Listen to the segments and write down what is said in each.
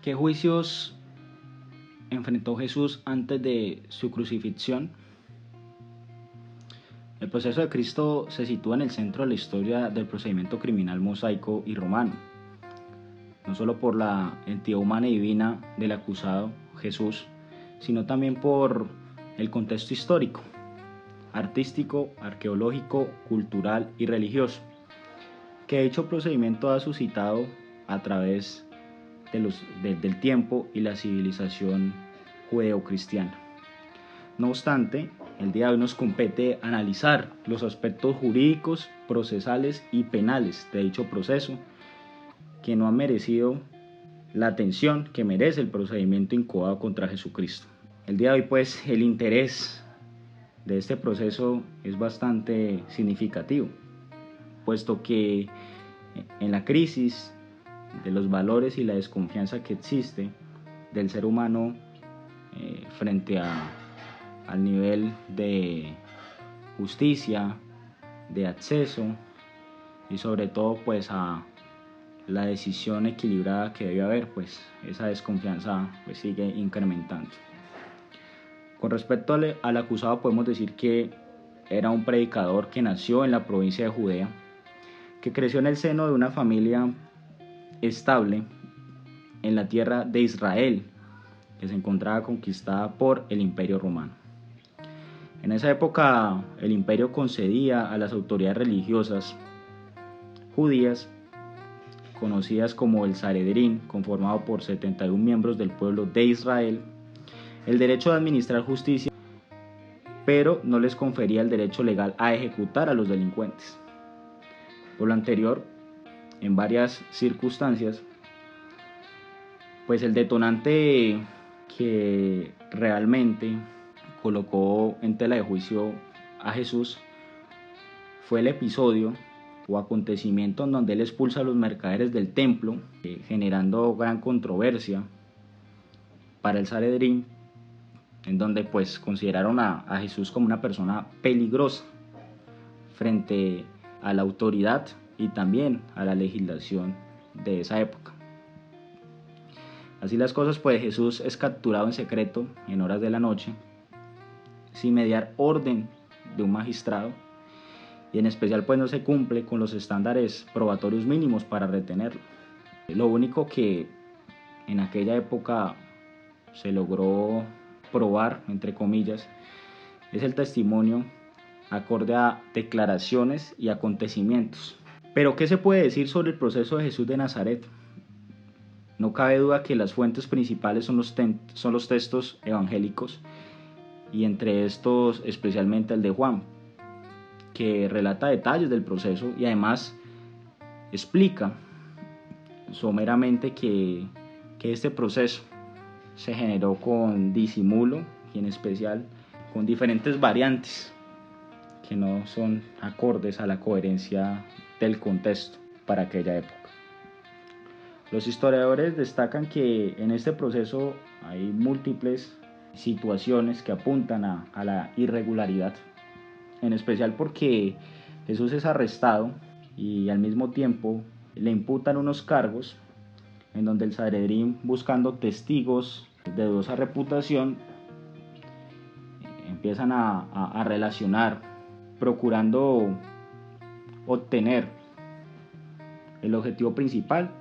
¿Qué juicios enfrentó Jesús antes de su crucifixión? El proceso de Cristo se sitúa en el centro de la historia del procedimiento criminal mosaico y romano, no solo por la entidad humana y divina del acusado Jesús, sino también por el contexto histórico, artístico, arqueológico, cultural y religioso, que dicho procedimiento ha suscitado a través del tiempo y la civilización judeocristiana. No obstante, el día de hoy nos compete analizar los aspectos jurídicos, procesales y penales de dicho proceso, que no han merecido la atención que merece el procedimiento incoado contra Jesucristo. El día de hoy, pues, el interés de este proceso es bastante significativo, puesto que en la crisis de los valores y la desconfianza que existe del ser humano frente al nivel de justicia, de acceso y sobre todo pues a la decisión equilibrada que debe haber, pues esa desconfianza pues sigue incrementando. Con respecto al acusado, podemos decir que era un predicador que nació en la provincia de Judea, que creció en el seno de una familia estable en la tierra de Israel, que se encontraba conquistada por el Imperio Romano. En esa época el imperio concedía a las autoridades religiosas judías, conocidas como el Sanedrín, conformado por 71 miembros del pueblo de Israel, el derecho de administrar justicia, pero no les confería el derecho legal a ejecutar a los delincuentes. Por lo anterior, en varias circunstancias, pues el detonante que realmente colocó en tela de juicio a Jesús fue el episodio o acontecimiento en donde él expulsa a los mercaderes del templo, generando gran controversia para el Sanedrín, en donde pues consideraron a Jesús como una persona peligrosa frente a la autoridad y también a la legislación de esa época. Así las cosas, pues Jesús es capturado en secreto en horas de la noche, sin mediar orden de un magistrado, y en especial pues no se cumple con los estándares probatorios mínimos para retenerlo. Lo único que en aquella época se logró probar, entre comillas, es el testimonio acorde a declaraciones y acontecimientos. Pero ¿qué se puede decir sobre el proceso de Jesús de Nazaret? No cabe duda que las fuentes principales son los textos evangélicos, y entre estos especialmente el de Juan, que relata detalles del proceso y además explica someramente que este proceso se generó con disimulo y en especial con diferentes variantes que no son acordes a la coherencia del contexto para aquella época. Los historiadores destacan que en este proceso hay múltiples situaciones que apuntan a la irregularidad, en especial porque Jesús es arrestado y al mismo tiempo le imputan unos cargos en donde el Sanedrín, buscando testigos de dudosa reputación, empiezan a relacionar, procurando obtener el objetivo principal,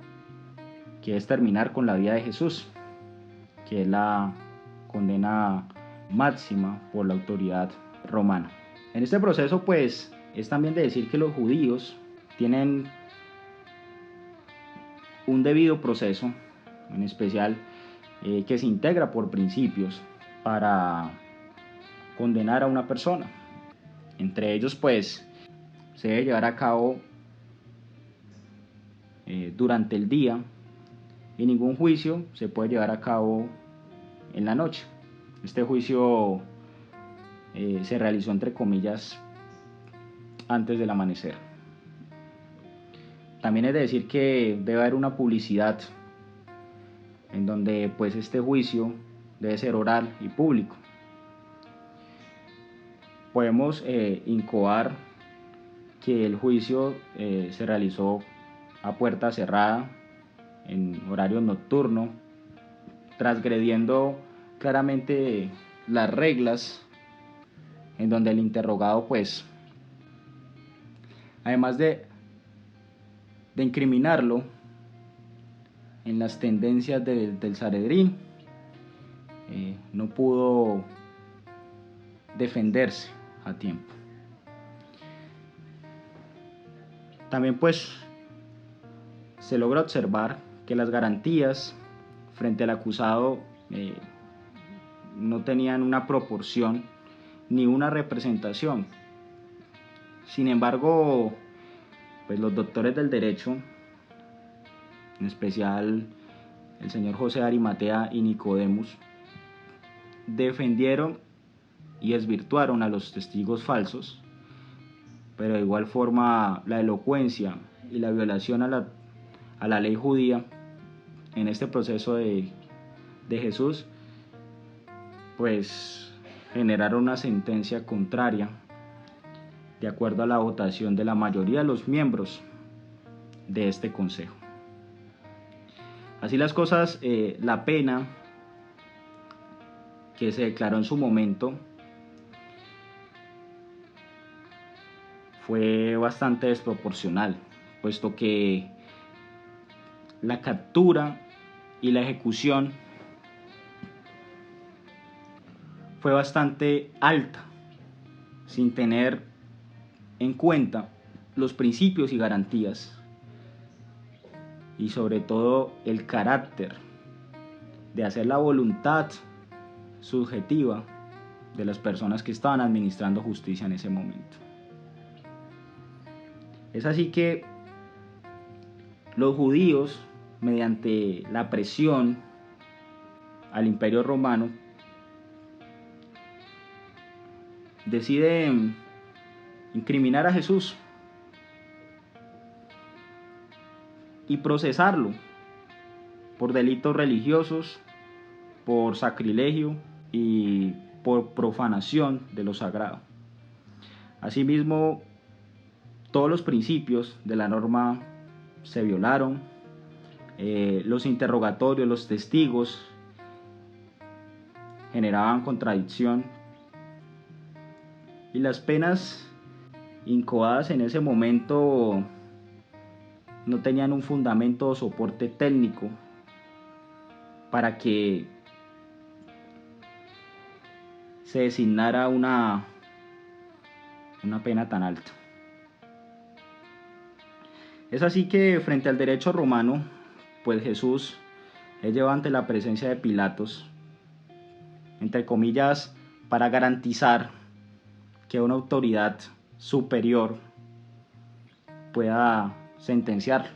que es terminar con la vida de Jesús, que es la condena máxima por la autoridad romana. En este proceso pues es también de decir que los judíos tienen un debido proceso, en especial que se integra por principios para condenar a una persona. Entre ellos pues se debe llevar a cabo durante el día, y ningún juicio se puede llevar a cabo en la noche. Este juicio se realizó entre comillas antes del amanecer. También es de decir que debe haber una publicidad en donde pues este juicio debe ser oral y público. Podemos incoar que el juicio se realizó a puerta cerrada en horario nocturno, transgrediendo claramente las reglas, en donde el interrogado, pues, además de incriminarlo en las tendencias del Sanedrín, no pudo defenderse a tiempo. También pues se logra observar que las garantías frente al acusado no tenían una proporción ni una representación. Sin embargo, pues los doctores del derecho, en especial el señor José de Arimatea y Nicodemus, defendieron y desvirtuaron a los testigos falsos, pero de igual forma la elocuencia y la violación a la ley judía en este proceso de Jesús, pues generaron una sentencia contraria de acuerdo a la votación de la mayoría de los miembros de este consejo. Así las cosas, la pena que se declaró en su momento fue bastante desproporcional, puesto que la captura y la ejecución fue bastante alta, sin tener en cuenta los principios y garantías, y sobre todo el carácter de hacer la voluntad subjetiva de las personas que estaban administrando justicia en ese momento. Es así que los judíos, mediante la presión al Imperio Romano, deciden incriminar a Jesús y procesarlo por delitos religiosos, por sacrilegio y por profanación de lo sagrado. Asimismo, todos los principios de la norma se violaron, los interrogatorios, los testigos generaban contradicción, y las penas incoadas en ese momento no tenían un fundamento o soporte técnico para que se designara una pena tan alta. Es así que frente al derecho romano, pues Jesús es llevado ante la presencia de Pilatos, entre comillas, para garantizar que una autoridad superior pueda sentenciar.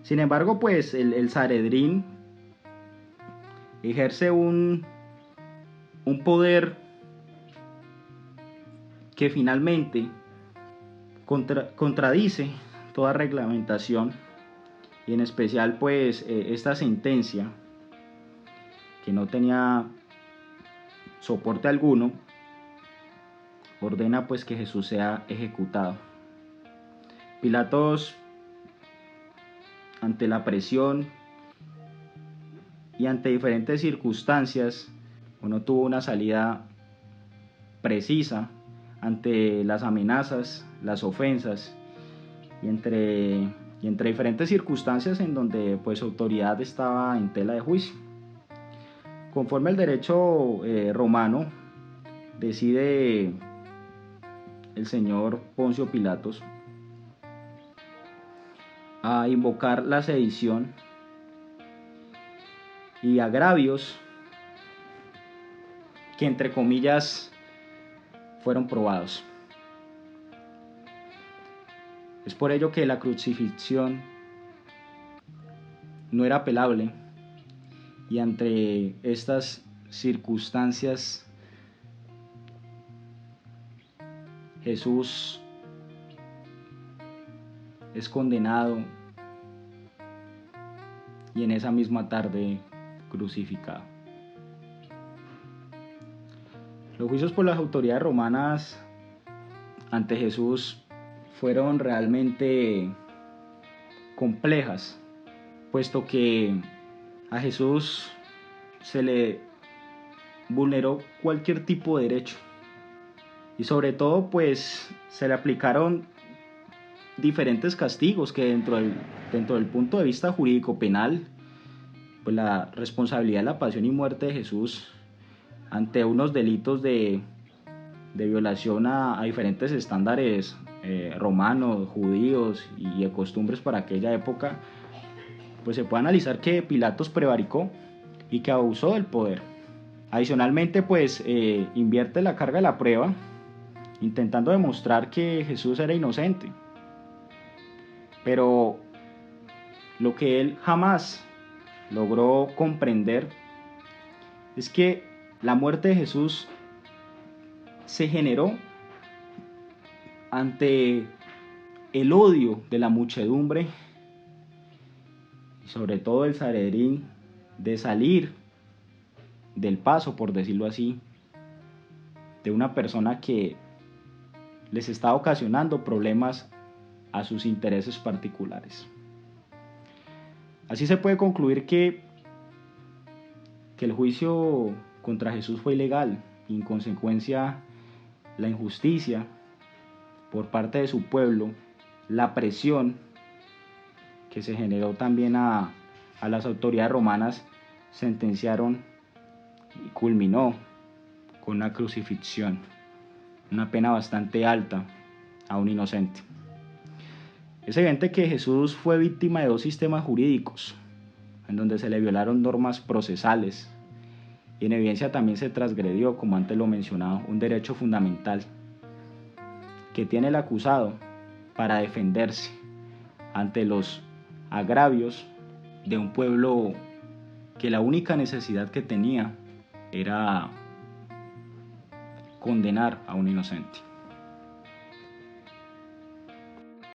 Sin embargo, pues el Sanedrín ejerce un poder que finalmente contradice toda reglamentación, y en especial pues esta sentencia, que no tenía soporte alguno, ordena pues que Jesús sea ejecutado. Pilatos, ante la presión y ante diferentes circunstancias, no tuvo una salida precisa ante las amenazas, las ofensas, y entre diferentes circunstancias en donde pues su autoridad estaba en tela de juicio. Conforme al derecho romano, decide el señor Poncio Pilatos a invocar la sedición y agravios que, entre comillas, fueron probados. Es por ello que la crucifixión no era apelable, y ante estas circunstancias Jesús es condenado y en esa misma tarde crucificado. Los juicios por las autoridades romanas ante Jesús fueron realmente complejas, puesto que A Jesús se le vulneró cualquier tipo de derecho y sobre todo pues se le aplicaron diferentes castigos que dentro del punto de vista jurídico penal, pues la responsabilidad de la pasión y muerte de Jesús ante unos delitos de violación a diferentes estándares romanos, judíos y de costumbres para aquella época, pues se puede analizar que Pilatos prevaricó y que abusó del poder. Adicionalmente, pues invierte la carga de la prueba, intentando demostrar que Jesús era inocente. Pero lo que él jamás logró comprender es que la muerte de Jesús se generó ante el odio de la muchedumbre y sobre todo el Sanedrín de salir del paso, por decirlo así, de una persona que les está ocasionando problemas a sus intereses particulares. Así se puede concluir que el juicio contra Jesús fue ilegal y en consecuencia la injusticia por parte de su pueblo, la presión que se generó también a las autoridades romanas, sentenciaron y culminó con una crucifixión, una pena bastante alta a un inocente. Es evidente que Jesús fue víctima de dos sistemas jurídicos, en donde se le violaron normas procesales y en evidencia también se transgredió, como antes lo mencionaba, un derecho fundamental que tiene el acusado para defenderse ante los agravios de un pueblo que la única necesidad que tenía era condenar a un inocente.